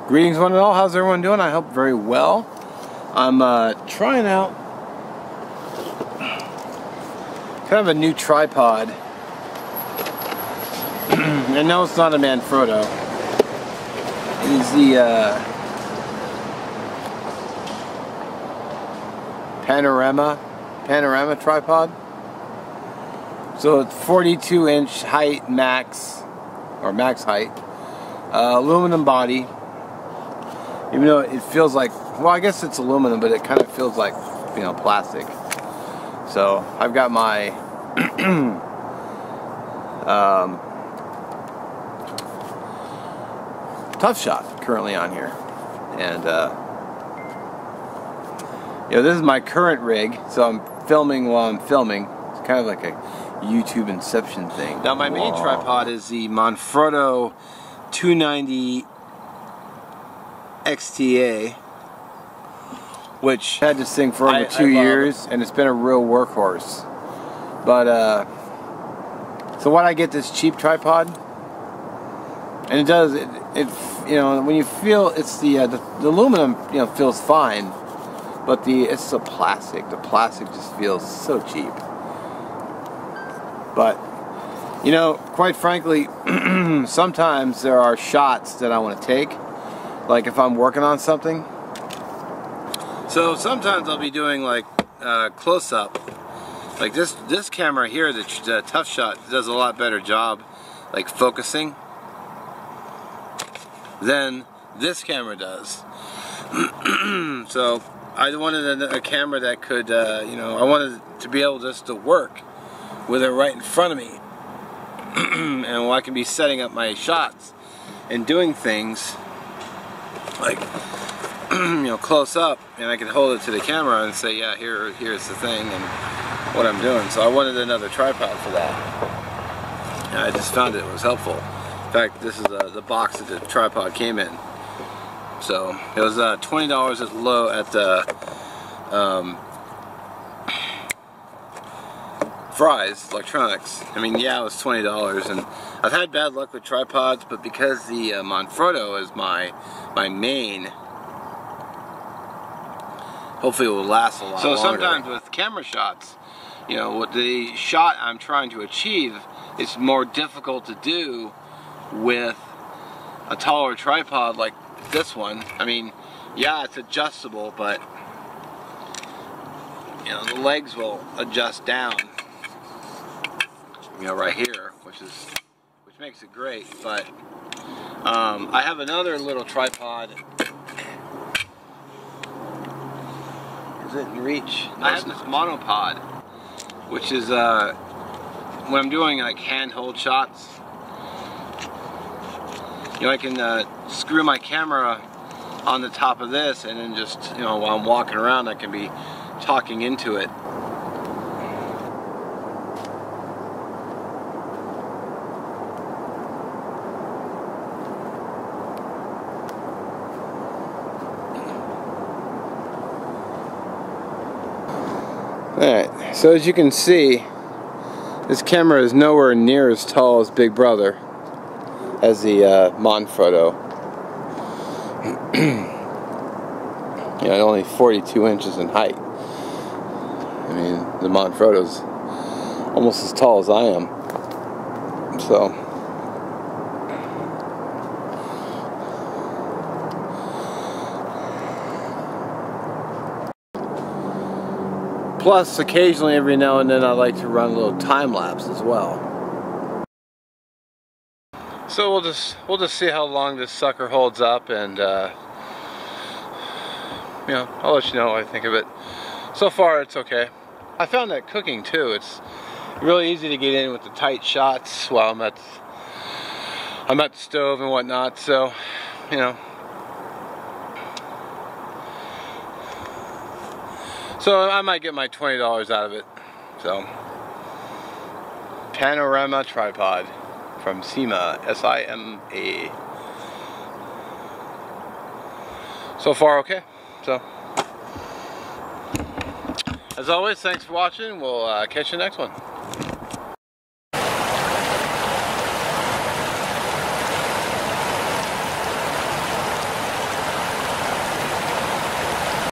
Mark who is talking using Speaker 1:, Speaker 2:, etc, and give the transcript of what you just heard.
Speaker 1: Greetings one and all, how's everyone doing? I hope very well. I'm trying out kind of a new tripod. I know it's not a Manfrotto. It's the panorama tripod. So it's 42-inch height max, or max height. Aluminum body. Even though it feels like, well, I guess it's aluminum, but it kind of feels like, you know, plastic. So I've got my Tough Shot currently on here, and you know, this is my current rig, so I'm filming while I'm filming. It's kind of like a YouTube Inception thing. Now my main tripod is the Manfrotto 290 XTA, which had this thing for over 2 years, and it's been a real workhorse. But so why did I get this cheap tripod? And it does it you know, when you feel it's the aluminum, you know, feels fine, but it's the plastic. The plastic just feels so cheap. But you know, quite frankly, sometimes there are shots that I want to take, like if I'm working on something. So sometimes I'll be doing like close-up. Like this camera here, the Tough Shot, does a lot better job like focusing than this camera does. So I wanted a camera that could, you know, I wanted to be able just to work with it right in front of me. And I can be setting up my shots and doing things like, you know, close up, and I can hold it to the camera and say, yeah, here's the thing and what I'm doing. So I wanted another tripod for that, and I just found it was helpful. In fact, this is the box that the tripod came in. So it was $20 at low at the Fry's Electronics. I mean, yeah, it was $20, and I've had bad luck with tripods, but because the Manfrotto is my main, hopefully it will last a lot longer. So sometimes with camera shots, you know, what the shot I'm trying to achieve is more difficult to do with a taller tripod like this one. I mean, yeah, it's adjustable, but you know, the legs will adjust down, you know, right here, which makes it great. But I have another little tripod. Is it in reach? I have this monopod, which is when I'm doing like handhold shots, you know, I can screw my camera on the top of this, and then just, you know, while I'm walking around, I can be talking into it. Alright, so as you can see, this camera is nowhere near as tall as Big Brother, as the Manfrotto. You know, only 42 inches in height. I mean, the Manfrotto's almost as tall as I am. So plus, occasionally, every now and then, I like to run a little time lapse as well. So we'll just see how long this sucker holds up, and you know, I'll let you know what I think of it. So far, it's okay. I found that cooking too, it's really easy to get in with the tight shots while I'm at the stove and whatnot. So, you know. So I might get my $20 out of it. So, panorama tripod from Sima, S-I-M-A. So far, okay. So, as always, thanks for watching. We'll catch you next one.